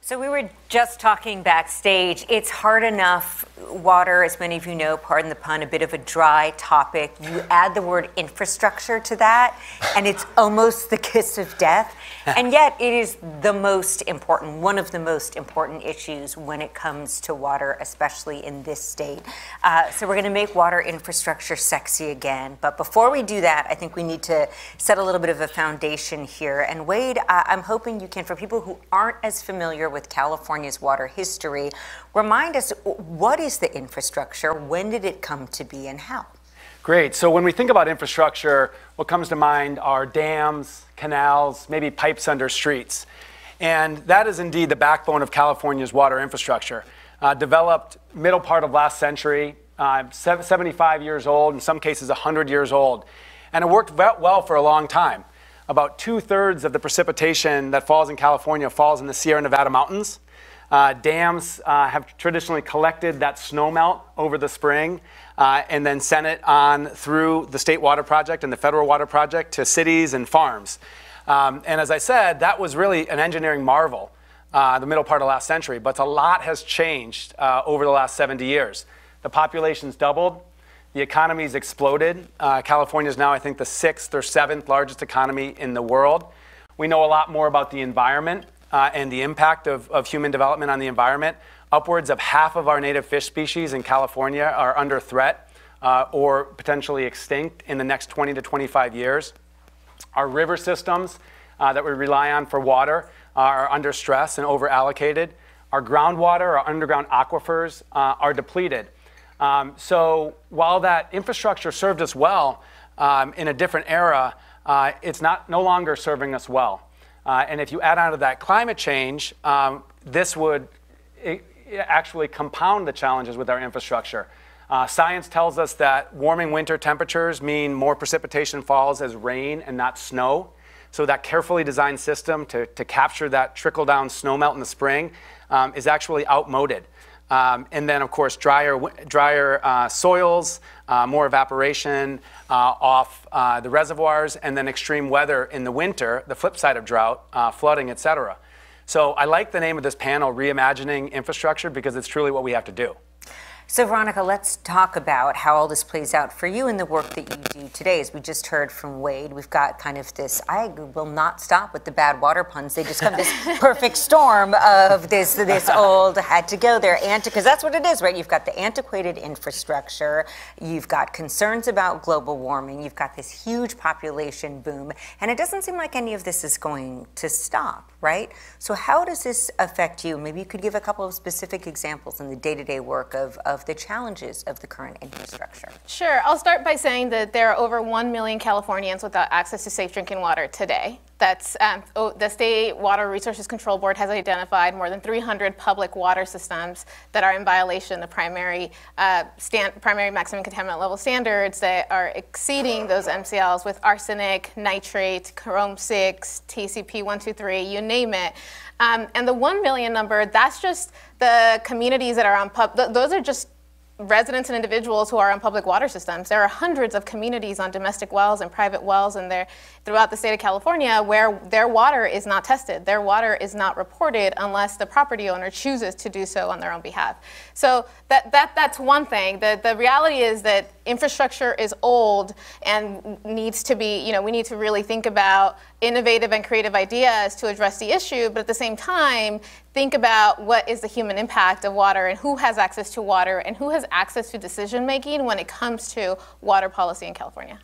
So we were just talking backstage. It's hard enough. Water, as many of you know, pardon the pun, a bit of a dry topic. You add the word infrastructure to that, and it's almost the kiss of death. And yet it is the most important, one of the most important issues when it comes to water, especially in this state. So we're going to make water infrastructure sexy again. But before we do that, I think we need to set a little bit of a foundation here. And Wade, I'm hoping you can, for people who aren't as familiar with California's water history, remind us, what is the infrastructure? When did it come to be and how? Great. So when we think about infrastructure, what comes to mind are dams, canals, maybe pipes under streets. And that is indeed the backbone of California's water infrastructure. Developed middle part of last century, 75 years old, in some cases 100 years old. And it worked well for a long time. About 2/3 of the precipitation that falls in California falls in the Sierra Nevada mountains. Dams have traditionally collected that snowmelt over the spring and then sent it on through the state water project and the federal water project to cities and farms. And as I said, that was really an engineering marvel, the middle part of last century. But a lot has changed over the last 70 years. The population's doubled. The economy's exploded. California is now, I think, the 6th or 7th largest economy in the world. We know a lot more about the environment and the impact of human development on the environment. Upwards of half of our native fish species in California are under threat or potentially extinct in the next 20 to 25 years. Our river systems that we rely on for water are under stress and over-allocated. Our groundwater, our underground aquifers are depleted. So while that infrastructure served us well in a different era, it's no longer serving us well. And if you add on to that climate change, this would actually compound the challenges with our infrastructure. Science tells us that warming winter temperatures mean more precipitation falls as rain and not snow. So that carefully designed system to capture that trickle-down snowmelt in the spring is actually outmoded. And then, of course, drier soils, more evaporation off the reservoirs, and then extreme weather in the winter, the flip side of drought, flooding, et cetera. So I like the name of this panel, Reimagining Infrastructure, because it's truly what we have to do. So Veronica, let's talk about how all this plays out for you in the work that you do today. As we just heard from Wade, we've got kind of this, I will not stop with the bad water puns. They just come this perfect storm of this old, had to go there, because that's what it is, right? You've got the antiquated infrastructure, you've got concerns about global warming, you've got this huge population boom, and it doesn't seem like any of this is going to stop, right? So how does this affect you? Maybe you could give a couple of specific examples in the day-to-day work of the challenges of the current infrastructure. Sure. I'll start by saying that there are over 1 million Californians without access to safe drinking water today. That's the State Water Resources Control Board has identified more than 300 public water systems that are in violation of primary maximum contaminant level standards that are exceeding those MCLs with arsenic, nitrate, chrome 6, TCP 123, you name it. And the 1 million number, that's just the communities that are on those are just residents and individuals who are on public water systems. There are hundreds of communities on domestic wells and private wells throughout the state of California where their water is not tested. Their water is not reported unless the property owner chooses to do so on their own behalf. So that's one thing. The reality is that infrastructure is old and needs to be, we need to really think about innovative and creative ideas to address the issue, but at the same time, think about what is the human impact of water and who has access to water and who has access to decision making when it comes to water policy in California.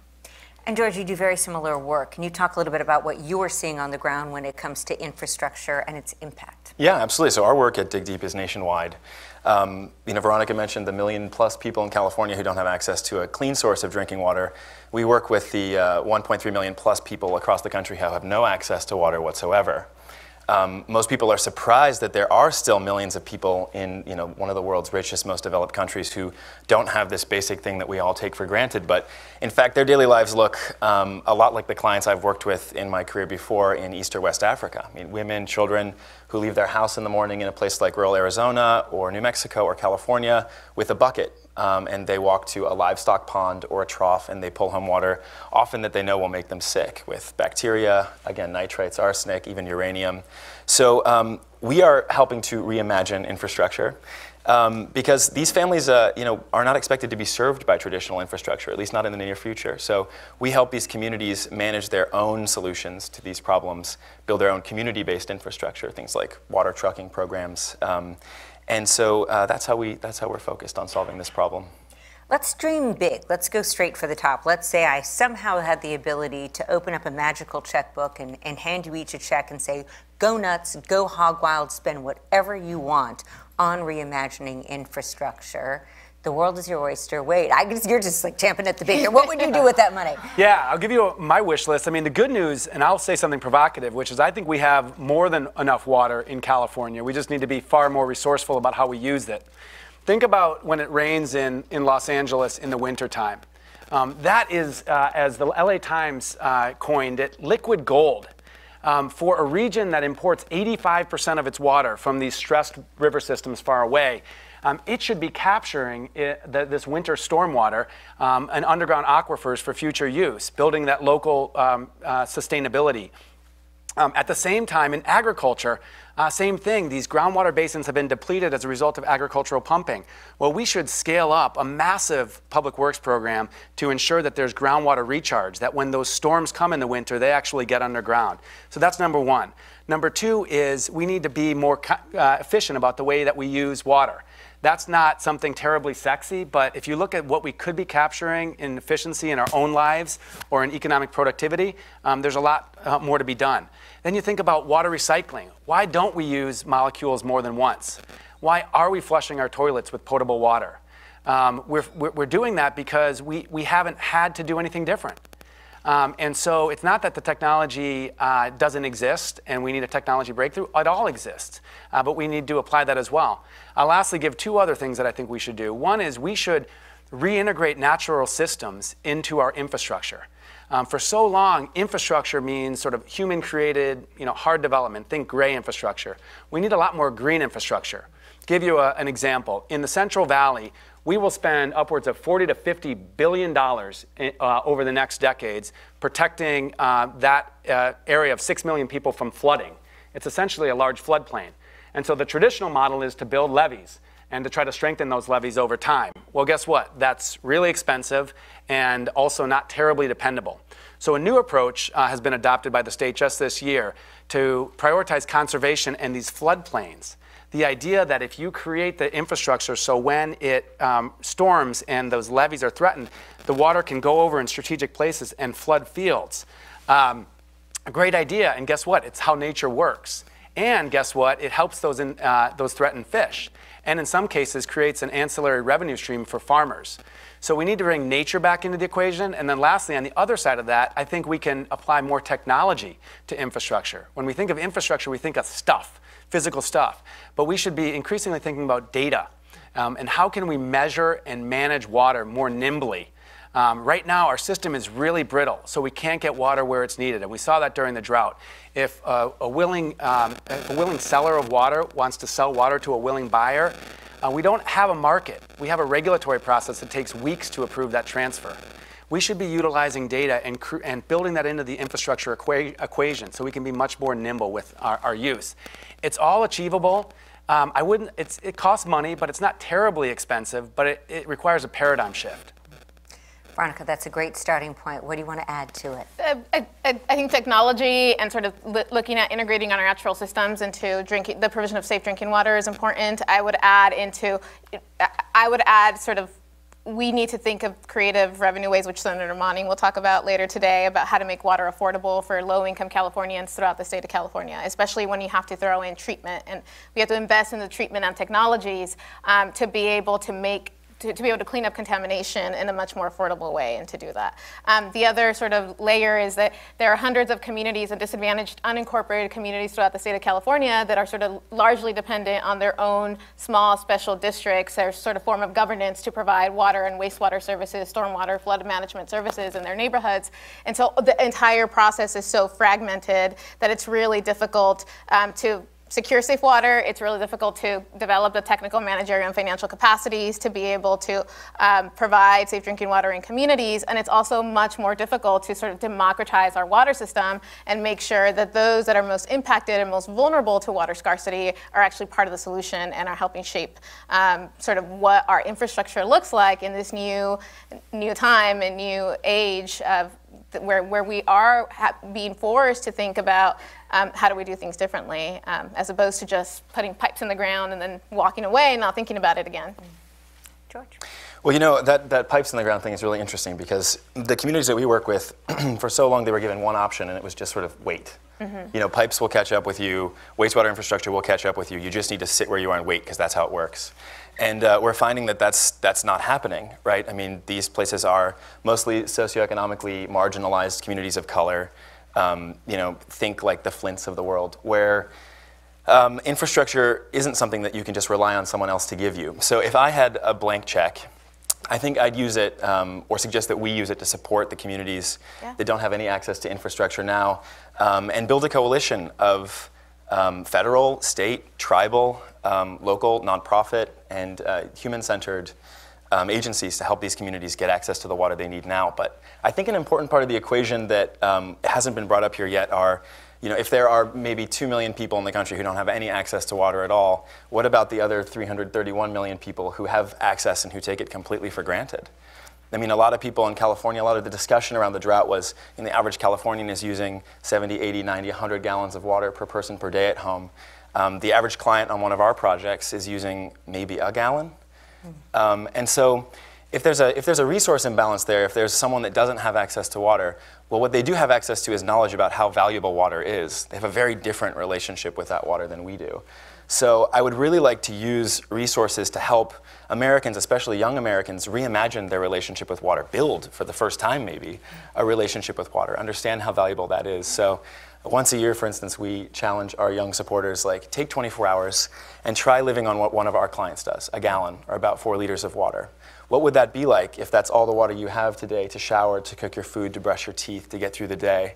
And George, you do very similar work. Can you talk a little bit about what you're seeing on the ground when it comes to infrastructure and its impact? Yeah, absolutely. So our work at DIGDEEP is nationwide. Veronica mentioned the 1 million+ people in California who don't have access to a clean source of drinking water. We work with the 1.3 million+ people across the country who have no access to water whatsoever. Most people are surprised that there are still millions of people in one of the world's richest, most developed countries who don't have this basic thing that we all take for granted. But in fact, their daily lives look a lot like the clients I've worked with in my career before in East or West Africa. I mean, women, children who leave their house in the morning in a place like rural Arizona or New Mexico or California with a bucket and they walk to a livestock pond or a trough and they pull home water, often that they know will make them sick with bacteria, again, nitrates, arsenic, even uranium. So we are helping to reimagine infrastructure. Because these families are not expected to be served by traditional infrastructure, at least not in the near future. So we help these communities manage their own solutions to these problems, build their own community-based infrastructure, things like water trucking programs. And so that's how we're focused on solving this problem. Let's dream big. Let's go straight for the top. Let's say I somehow had the ability to open up a magical checkbook and hand you each a check and say, go nuts, go hog wild, spend whatever you want on reimagining infrastructure. The world is your oyster. Wait, you're just like champing at the bit here. What would you do with that money? Yeah, I'll give you my wish list. I mean, the good news, and I'll say something provocative, which is I think we have more than enough water in California. We just need to be far more resourceful about how we use it. Think about when it rains in Los Angeles in the wintertime. That is, as the LA Times coined it, liquid gold. For a region that imports 85% of its water from these stressed river systems far away, it should be capturing this winter stormwater and underground aquifers for future use, building that local sustainability. At the same time, in agriculture, same thing. These groundwater basins have been depleted as a result of agricultural pumping. Well, we should scale up a massive public works program to ensure that there's groundwater recharge, that when those storms come in the winter, they actually get underground. So that's number one. Number two is we need to be more efficient about the way that we use water. That's not something terribly sexy, but if you look at what we could be capturing in efficiency in our own lives or in economic productivity, there's a lot more to be done. Then you think about water recycling. Why don't we use molecules more than once? Why are we flushing our toilets with potable water? We're doing that because we haven't had to do anything different. And so it's not that the technology doesn't exist and we need a technology breakthrough. It all exists, but we need to apply that as well. I'll lastly give two other things that I think we should do. One is we should reintegrate natural systems into our infrastructure. For so long, infrastructure means sort of human-created, hard development. Think gray infrastructure. We need a lot more green infrastructure. Give you an example. In the Central Valley, we will spend upwards of $40 to $50 billion over the next decades protecting that area of 6 million people from flooding. It's essentially a large floodplain. And so the traditional model is to build levees and to try to strengthen those levees over time. Well, guess what? That's really expensive and also not terribly dependable. So a new approach has been adopted by the state just this year to prioritize conservation in these floodplains. The idea that if you create the infrastructure so when it storms and those levees are threatened, the water can go over in strategic places and flood fields. A great idea, and guess what? It's how nature works. And guess what? It helps those threatened fish. And in some cases creates an ancillary revenue stream for farmers. So we need to bring nature back into the equation. And then lastly, on the other side of that, I think we can apply more technology to infrastructure. When we think of infrastructure, we think of stuff, physical stuff. But we should be increasingly thinking about data. And how can we measure and manage water more nimbly? Right now, our system is really brittle, so we can't get water where it's needed. And we saw that during the drought. If a willing seller of water wants to sell water to a willing buyer, we don't have a market. We have a regulatory process that takes weeks to approve that transfer. We should be utilizing data and building that into the infrastructure equation so we can be much more nimble with our use. It's all achievable. It costs money, but it's not terribly expensive, but it requires a paradigm shift. Veronica, that's a great starting point. What do you want to add to it? I think technology and sort of looking at integrating our natural systems into the provision of safe drinking water is important. I would add sort of we need to think of creative revenue ways, which Senator Manning will talk about later today, about how to make water affordable for low-income Californians throughout the state of California, especially when you have to throw in treatment. And we have to invest in the treatment and technologies to be able to be able to clean up contamination in a much more affordable way, and to do that. The other sort of layer is that there are hundreds of communities and disadvantaged unincorporated communities throughout the state of California that are sort of largely dependent on their own small special districts or sort of form of governance to provide water and wastewater services, stormwater, flood management services in their neighborhoods. And so the entire process is so fragmented that it's really difficult to secure safe water. It's really difficult to develop the technical, managerial, and financial capacities to be able to provide safe drinking water in communities. And it's also much more difficult to sort of democratize our water system and make sure that those that are most impacted and most vulnerable to water scarcity are actually part of the solution and are helping shape sort of what our infrastructure looks like in this new time and new age of where we are being forced to think about how do we do things differently, as opposed to just putting pipes in the ground and then walking away and not thinking about it again. George? Well, you know, that pipes in the ground thing is really interesting because the communities that we work with, for so long they were given one option, and it was just sort of wait. Mm-hmm. You know, pipes will catch up with you, wastewater infrastructure will catch up with you. You just need to sit where you are and wait because that's how it works. And we're finding that that's not happening, right? I mean, these places are mostly socioeconomically marginalized communities of color. You know, think like the Flints of the world, where infrastructure isn't something that you can just rely on someone else to give you. So if I had a blank check, I think I'd use it, or suggest that we use it to support the communities that don't have any access to infrastructure now, and build a coalition of federal, state, tribal, local, nonprofit, and human-centered agencies to help these communities get access to the water they need now. But I think an important part of the equation that hasn't been brought up here yet are, you know, if there are maybe 2 million people in the country who don't have any access to water at all, what about the other 331 million people who have access and who take it completely for granted? I mean, a lot of people in California, a lot of the discussion around the drought was, you know, the average Californian is using 70, 80, 90, 100 gallons of water per person per day at home. The average client on one of our projects is using maybe a gallon. And so if there's a resource imbalance there, if there's someone that doesn't have access to water, well, what they do have access to is knowledge about how valuable water is. They have a very different relationship with that water than we do. So I would really like to use resources to help Americans, especially young Americans, reimagine their relationship with water, build, for the first time maybe, a relationship with water, understand how valuable that is. So once a year, for instance, we challenge our young supporters, like, take 24 hours and try living on what one of our clients does, a gallon, or about 4 liters of water. What would that be like if that's all the water you have today to shower, to cook your food, to brush your teeth, to get through the day?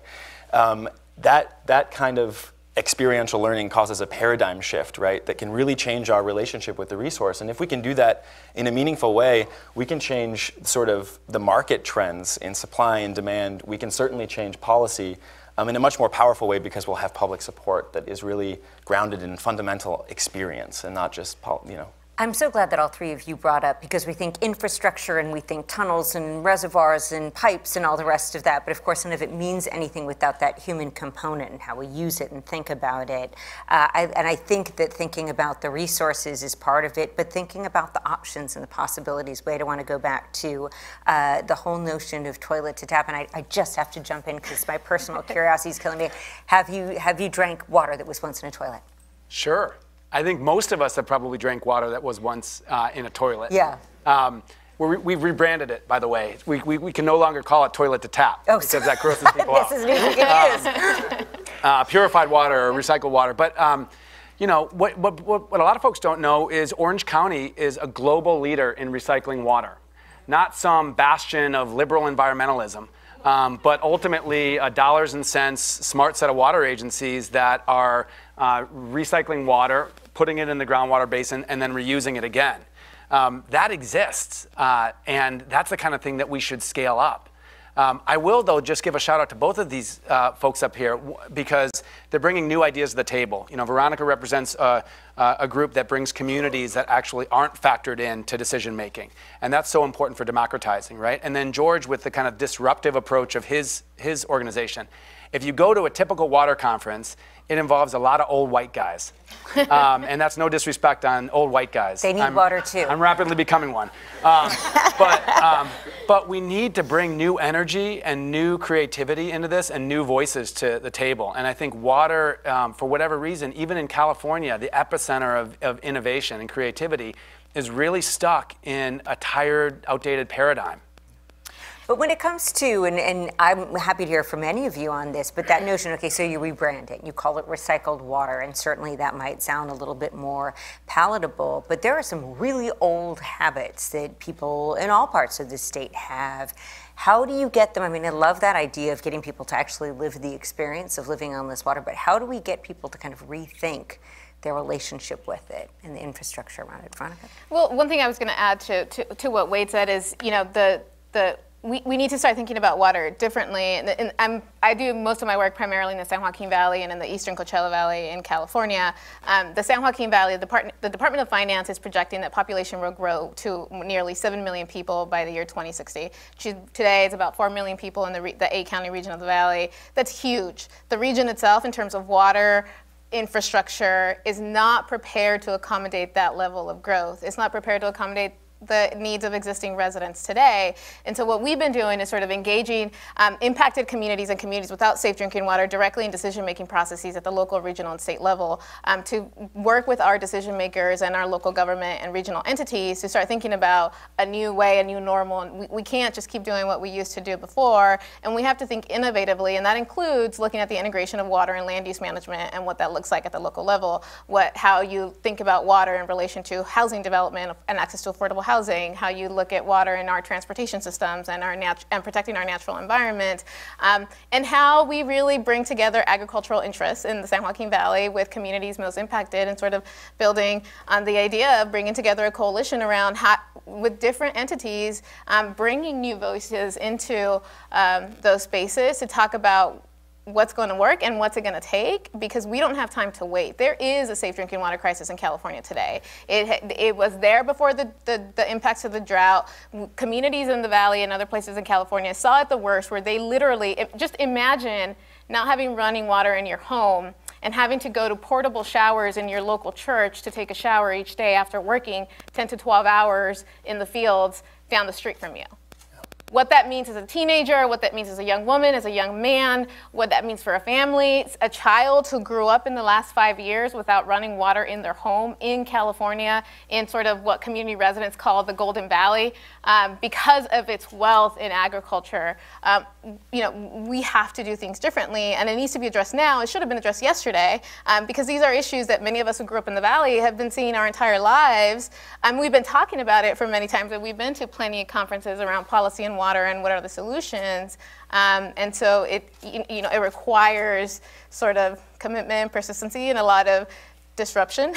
That kind of experiential learning causes a paradigm shift, right, that can really change our relationship with the resource. And if we can do that in a meaningful way, we can change sort of the market trends in supply and demand. We can certainly change policy in a much more powerful way because we'll have public support that is really grounded in fundamental experience and not just, you know. I'm so glad that all three of you brought up, because we think infrastructure and we think tunnels and reservoirs and pipes and all the rest of that, but of course none of it means anything without that human component and how we use it and think about it. And I think that thinking about the resources is part of it, but thinking about the options and the possibilities. Wait, I want to go back to the whole notion of toilet to tap, and I just have to jump in because my personal curiosity is killing me. Have you drank water that was once in a toilet? Sure. I think most of us have probably drank water that was once in a toilet. Yeah. We've rebranded it, by the way. We can no longer call it toilet to tap because that grosses people out. This is new to use. Purified water or recycled water. But you know, what a lot of folks don't know is Orange County is a global leader in recycling water, not some bastion of liberal environmentalism. But ultimately, dollars and cents, smart set of water agencies that are recycling water, putting it in the groundwater basin, and then reusing it again. That exists, and that's the kind of thing that we should scale up. I will, though, just give a shout out to both of these folks up here because they're bringing new ideas to the table. You know, Veronica represents a group that brings communities that actually aren't factored into decision making, and that's so important for democratizing, right? And then George with the kind of disruptive approach of his organization. If you go to a typical water conference, it involves a lot of old white guys. And that's no disrespect on old white guys. They need water too. I'm rapidly becoming one. But we need to bring new energy and new creativity into this and new voices to the table. And I think water, for whatever reason, even in California, the epicenter of innovation and creativity, is really stuck in a tired, outdated paradigm. But when it comes to, and I'm happy to hear from any of you on this, but that notion, okay, so you rebrand it, you call it recycled water, and certainly that might sound a little bit more palatable, but there are some really old habits that people in all parts of the state have. How do you get them? I mean, I love that idea of getting people to actually live the experience of living on this water, but how do we get people to kind of rethink their relationship with it and the infrastructure around it? Veronica? Well, one thing I was going to add to what Wade said is, you know, we need to start thinking about water differently. And I do most of my work primarily in the San Joaquin Valley and in the eastern Coachella Valley in California. The San Joaquin Valley, the Department of Finance is projecting that population will grow to nearly 7 million people by the year 2060. Today, it's about 4 million people in the 8-county region of the valley. That's huge. The region itself, in terms of water, infrastructure, is not prepared to accommodate that level of growth. It's not prepared to accommodate the needs of existing residents today. And so what we've been doing is sort of engaging impacted communities and communities without safe drinking water directly in decision-making processes at the local, regional, and state level to work with our decision makers and our local government and regional entities to start thinking about a new way, a new normal. And we can't just keep doing what we used to do before, and we have to think innovatively, and that includes looking at the integration of water and land use management and what that looks like at the local level, how you think about water in relation to housing development and access to affordable housing, how you look at water in our transportation systems and and protecting our natural environment, and how we really bring together agricultural interests in the San Joaquin Valley with communities most impacted, and sort of building on the idea of bringing together a coalition around with different entities, bringing new voices into those spaces to talk about what's going to work and what's it going to take, because we don't have time to wait. There is a safe drinking water crisis in California today. It was there before the impacts of the drought. Communities in the valley and other places in California saw it the worst, where they literally, just imagine not having running water in your home and having to go to portable showers in your local church to take a shower each day after working 10 to 12 hours in the fields down the street from you. What that means as a teenager, what that means as a young woman, as a young man, what that means for a family, a child who grew up in the last 5 years without running water in their home in California, in sort of what community residents call the Golden Valley, because of its wealth in agriculture. You know, we have to do things differently, and it needs to be addressed now. It should have been addressed yesterday, because these are issues that many of us who grew up in the Valley have been seeing our entire lives. We've been talking about it for many times, and we've been to plenty of conferences around policy and water and what are the solutions, and so it requires sort of commitment, persistency, and a lot of disruption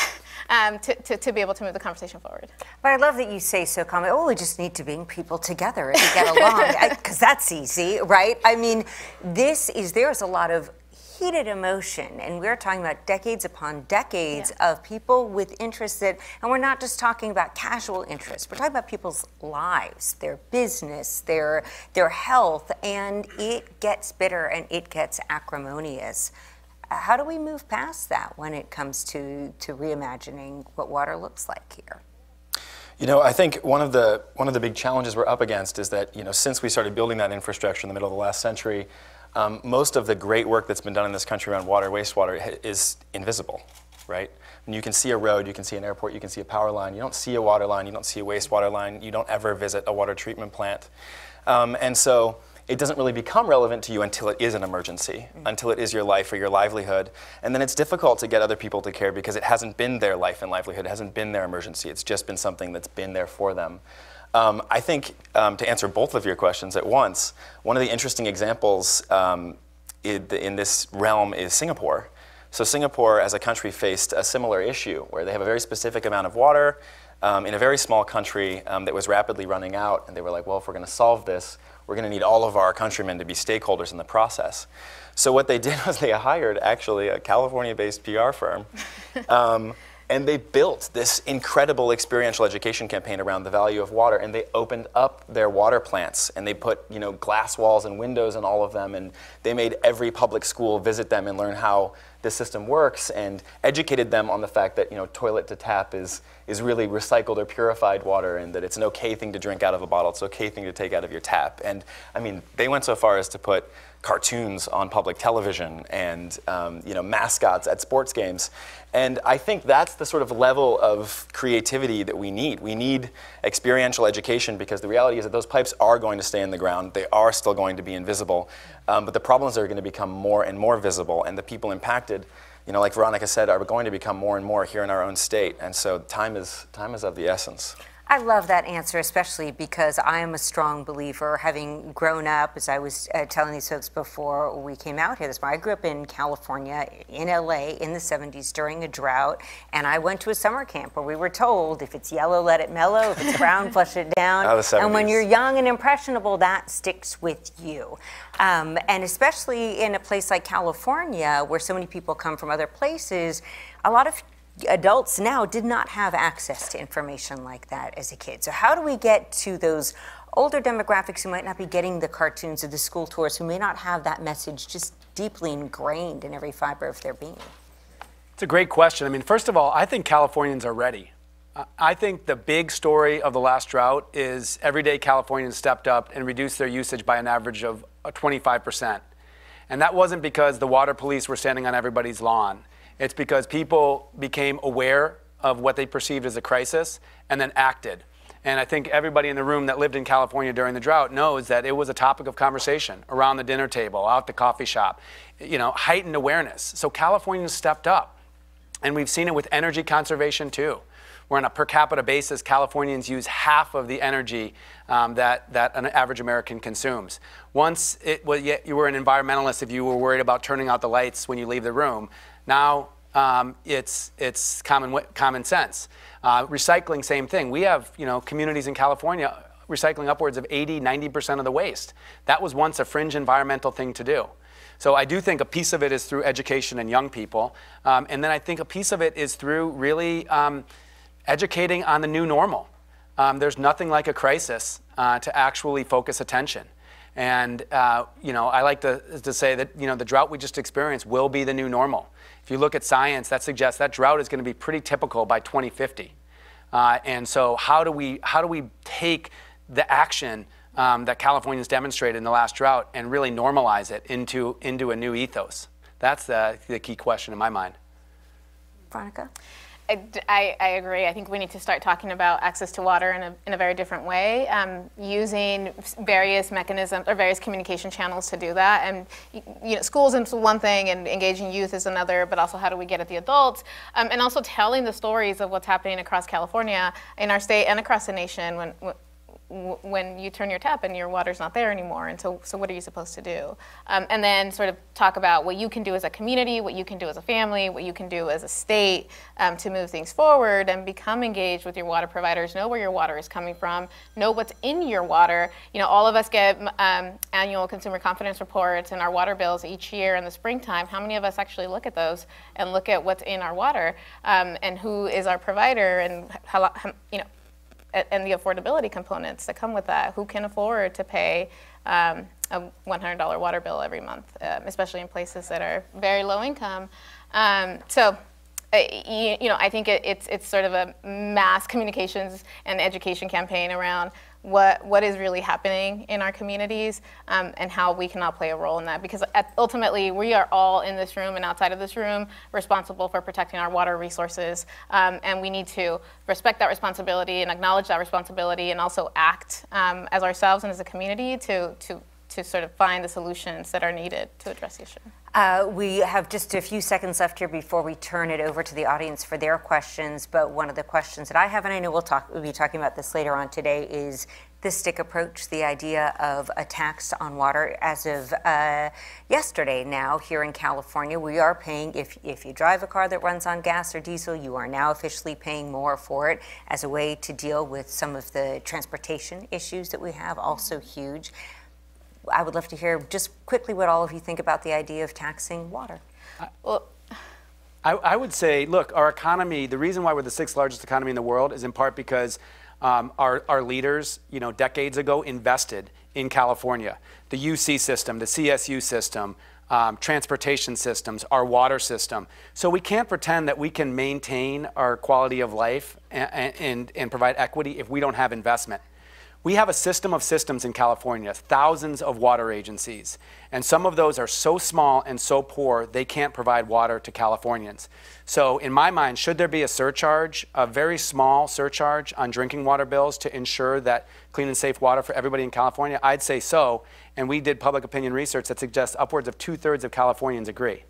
to be able to move the conversation forward. But I love that you say so calmly, oh, we just need to bring people together to get along, because that's easy, right? I mean, there's a lot of heated emotion, and we're talking about decades upon decades of people with interests and we're not just talking about casual interests, we're talking about people's lives, their business, their health, and it gets bitter and it gets acrimonious. How do we move past that when it comes to reimagining what water looks like here? You know, I think one of the big challenges we're up against is that, you know, since we started building that infrastructure in the middle of the last century, most of the great work that's been done in this country around water, wastewater is invisible, right? And you can see a road, you can see an airport, you can see a power line. You don't see a water line, you don't see a wastewater line, you don't ever visit a water treatment plant. And so it doesn't really become relevant to you until it is an emergency, until it is your life or your livelihood. And then it's difficult to get other people to care because it hasn't been their life and livelihood, it hasn't been their emergency, it's just been something that's been there for them. I think to answer both of your questions at once, one of the interesting examples in this realm is Singapore. So Singapore as a country faced a similar issue where they have a very specific amount of water in a very small country that was rapidly running out, and they were like, well, if we're going to solve this, we're going to need all of our countrymen to be stakeholders in the process. So what they did was they hired actually a California-based PR firm. And they built this incredible experiential education campaign around the value of water, and they opened up their water plants, and they put, you know, glass walls and windows in all of them, and they made every public school visit them and learn how this system works, and educated them on the fact that, you know, toilet to tap is really recycled or purified water, and that it's an okay thing to drink out of a bottle, it's an okay thing to take out of your tap. And I mean, they went so far as to put cartoons on public television and mascots at sports games. And I think that's the sort of level of creativity that we need. We need experiential education, because the reality is that those pipes are going to stay in the ground. They are still going to be invisible. But the problems are going to become more and more visible, and the people impacted, like Veronica said, are going to become more and more here in our own state. And so time is of the essence. I love that answer, especially because I am a strong believer, having grown up, as I was telling these folks before we came out here this morning. I grew up in California, in LA, in the 70s during a drought, and I went to a summer camp where we were told, if it's yellow, let it mellow, if it's brown, flush it down. Oh, the 70s. And when you're young and impressionable, that sticks with you. And especially in a place like California, where so many people come from other places, a lot of adults now did not have access to information like that as a kid. So how do we get to those older demographics who might not be getting the cartoons or the school tours, who may not have that message just deeply ingrained in every fiber of their being? It's a great question. I mean, first of all, I think Californians are ready. I think the big story of the last drought is everyday Californians stepped up and reduced their usage by an average of 25%. And that wasn't because the water police were standing on everybody's lawn. It's because people became aware of what they perceived as a crisis and then acted. And I think everybody in the room that lived in California during the drought knows that it was a topic of conversation around the dinner table, out the coffee shop, heightened awareness. So Californians stepped up. And we've seen it with energy conservation too, where on a per capita basis, Californians use half of the energy that an average American consumes. Once you were an environmentalist if you were worried about turning out the lights when you leave the room. Now it's common sense. Recycling, same thing. We have communities in California recycling upwards of 80–90% of the waste. That was once a fringe environmental thing to do. So I do think a piece of it is through education and young people, and then I think a piece of it is through really educating on the new normal. There's nothing like a crisis to actually focus attention. And I like to say that the drought we just experienced will be the new normal. If you look at science, that suggests that drought is going to be pretty typical by 2050. And so how do we take the action that Californians demonstrated in the last drought and really normalize it into a new ethos? That's the key question in my mind. Veronica? I agree. I think we need to start talking about access to water in a very different way, using various mechanisms or various communication channels to do that. And schools is one thing, and engaging youth is another. But also, how do we get at the adults? And also telling the stories of what's happening across California, in our state, and across the nation when you turn your tap and your water's not there anymore. And so what are you supposed to do? And then sort of talk about what you can do as a community, what you can do as a family, what you can do as a state to move things forward and become engaged with your water providers, know where your water is coming from, know what's in your water. All of us get annual consumer confidence reports and our water bills each year in the springtime. How many of us actually look at those and look at what's in our water and who is our provider and how and the affordability components that come with that? Who can afford to pay a $100 water bill every month, especially in places that are very low income? I think it's sort of a mass communications and education campaign around what is really happening in our communities and how we can all play a role in that. Because ultimately, we are all in this room and outside of this room responsible for protecting our water resources. And we need to respect that responsibility and acknowledge that responsibility and also act as ourselves and as a community to sort of find the solutions that are needed to address the issue. We have just a few seconds left here before we turn it over to the audience for their questions. But one of the questions that I have, and I know we'll be talking about this later on today, is the stick approach, the idea of a tax on water. As of yesterday now here in California, we are paying, if you drive a car that runs on gas or diesel, you are now officially paying more for it as a way to deal with some of the transportation issues that we have, also huge. I would love to hear just quickly what all of you think about the idea of taxing water. Well, I would say, look, our economy, the reason why we're the 6th largest economy in the world is in part because our leaders, decades ago invested in California. The UC system, the CSU system, transportation systems, our water system. So we can't pretend that we can maintain our quality of life and provide equity if we don't have investment. We have a system of systems in California, thousands of water agencies, and some of those are so small and so poor they can't provide water to Californians. So in my mind, should there be a surcharge, a very small surcharge on drinking water bills to ensure that clean and safe water for everybody in California? I'd say so, and we did public opinion research that suggests upwards of 2/3 of Californians agree.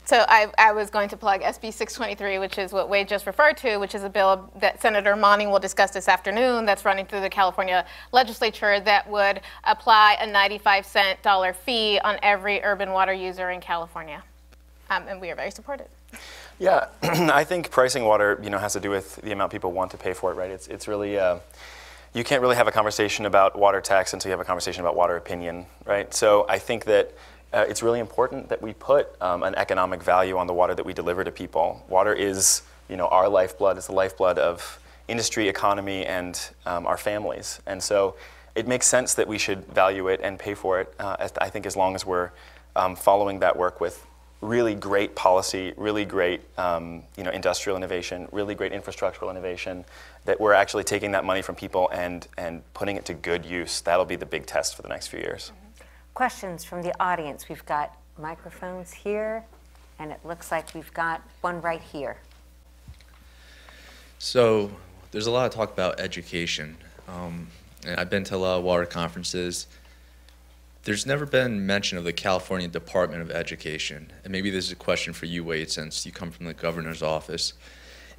So I was going to plug SB 623, which is what Wade just referred to, which is a bill that Senator Monning will discuss this afternoon that's running through the California legislature that would apply a 95-cent fee on every urban water user in California. And we are very supportive. Yeah, I think pricing water, has to do with the amount people want to pay for it, right? It's really, you can't really have a conversation about water tax until you have a conversation about water opinion, right? So I think that it's really important that we put an economic value on the water that we deliver to people. Water is, our lifeblood. It's the lifeblood of industry, economy, and our families. And so it makes sense that we should value it and pay for it, I think, as long as we're following that work with really great policy, really great industrial innovation, really great infrastructural innovation, that we're actually taking that money from people and putting it to good use. That'll be the big test for the next few years. Questions from the audience. We've got microphones here, and it looks like we've got one right here. So there's a lot of talk about education. And I've been to a lot of water conferences. There's never been mention of the California Department of Education. And maybe this is a question for you, Wade, since you come from the governor's office.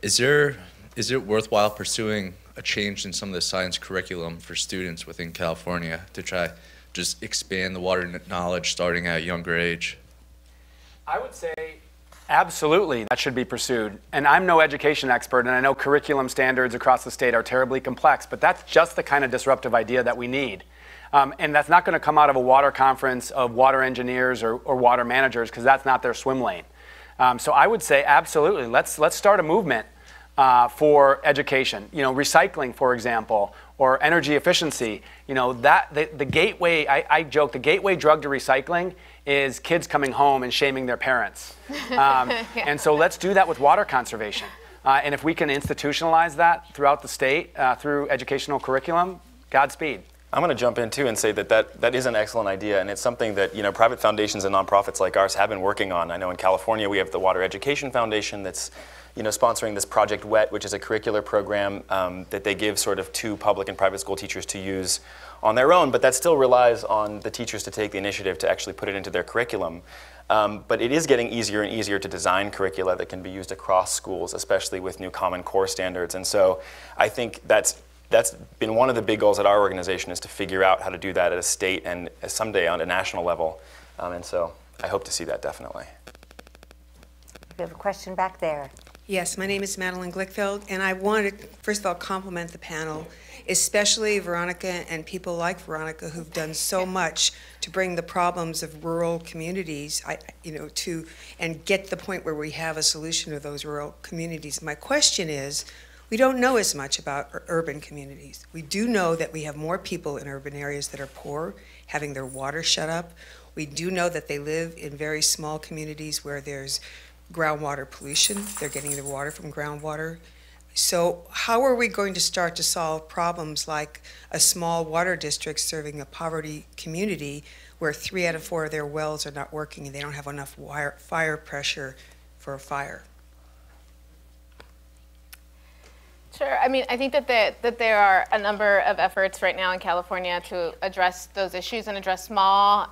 Is it worthwhile pursuing a change in some of the science curriculum for students within California to try just expand the water knowledge starting at a younger age? I would say absolutely that should be pursued. And I'm no education expert, and I know curriculum standards across the state are terribly complex, but that's just the kind of disruptive idea that we need. And that's not going to come out of a water conference of water engineers or water managers, because that's not their swim lane. So I would say absolutely, let's start a movement for education. Recycling, for example, or energy efficiency. The gateway, I joke, the gateway drug to recycling is kids coming home and shaming their parents. And so let's do that with water conservation. And if we can institutionalize that throughout the state through educational curriculum, Godspeed. I'm going to jump in too and say that is an excellent idea, and it's something that private foundations and nonprofits like ours have been working on. I know in California we have the Water Education Foundation that's sponsoring this Project WET, which is a curricular program that they give sort of to public and private school teachers to use on their own, but that still relies on the teachers to take the initiative to actually put it into their curriculum. But it is getting easier and easier to design curricula that can be used across schools, especially with new Common Core standards. And so I think that's been one of the big goals at our organization, is to figure out how to do that at a state and someday on a national level. And so I hope to see that definitely. We have a question back there. Yes, my name is Madeline Glickfeld, and I wanted to, first of all, compliment the panel, especially Veronica and people like Veronica who've done so much to bring the problems of rural communities, and get to the point where we have a solution to those rural communities. My question is, we don't know as much about urban communities. We do know that we have more people in urban areas that are poor, having their water shut up. We do know that they live in very small communities where there's groundwater pollution. They're getting their water from groundwater. So how are we going to start to solve problems like a small water district serving a poverty community where 3 out of 4 of their wells are not working and they don't have enough fire pressure for a fire? Sure. I mean, I think that there are a number of efforts right now in California to address those issues and address small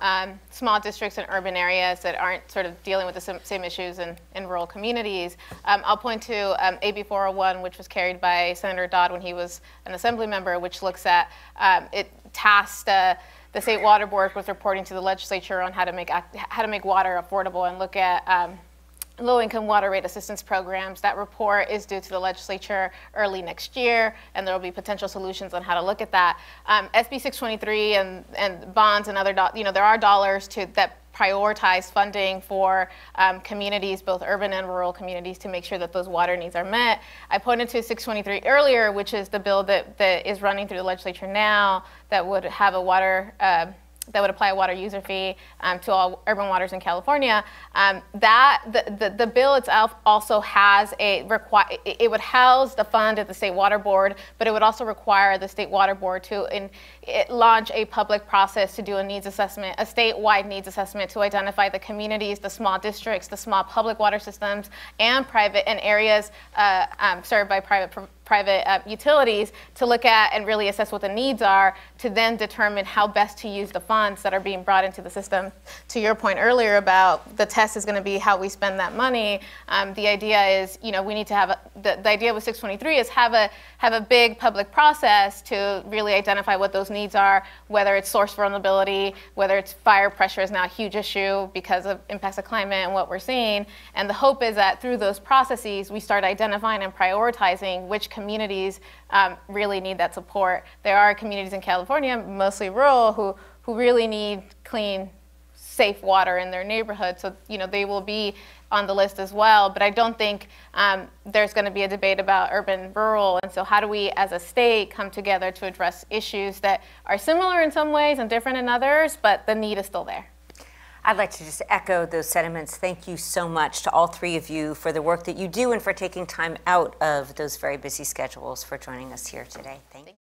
districts and urban areas that aren't sort of dealing with the same issues in rural communities. I'll point to AB 401, which was carried by Senator Dodd when he was an assembly member, which looks at, it tasked the state water board with reporting to the legislature on how to make water affordable and look at low-income water rate assistance programs. That report is due to the legislature early next year, and there will be potential solutions on how to look at that. SB 623 and bonds and other, there are dollars that prioritize funding for communities, both urban and rural communities, to make sure that those water needs are met. I pointed to 623 earlier, which is the bill that is running through the legislature now that would have a water that would apply a water user fee to all urban waters in California. The bill itself also has it would house the fund at the State Water Board, but it would also require the State Water Board to launch a public process to do a needs assessment, a statewide needs assessment to identify the communities, the small districts, the small public water systems, and private and areas served by private utilities, to look at and really assess what the needs are, to then determine how best to use the funds that are being brought into the system. To your point earlier about the test is going to be how we spend that money, the idea is, we need to have the idea with 623 is have a big public process to really identify what those needs are, whether it's source vulnerability, whether it's fire pressure is now a huge issue because of impacts of climate and what we're seeing. And the hope is that through those processes, we start identifying and prioritizing which communities really need that support. There are communities in California, mostly rural, who really need clean, safe water in their neighborhood. So, they will be on the list as well. But I don't think there's going to be a debate about urban, rural. And so how do we as a state come together to address issues that are similar in some ways and different in others, but the need is still there? I'd like to just echo those sentiments. Thank you so much to all three of you for the work that you do and for taking time out of those very busy schedules for joining us here today. Thank you.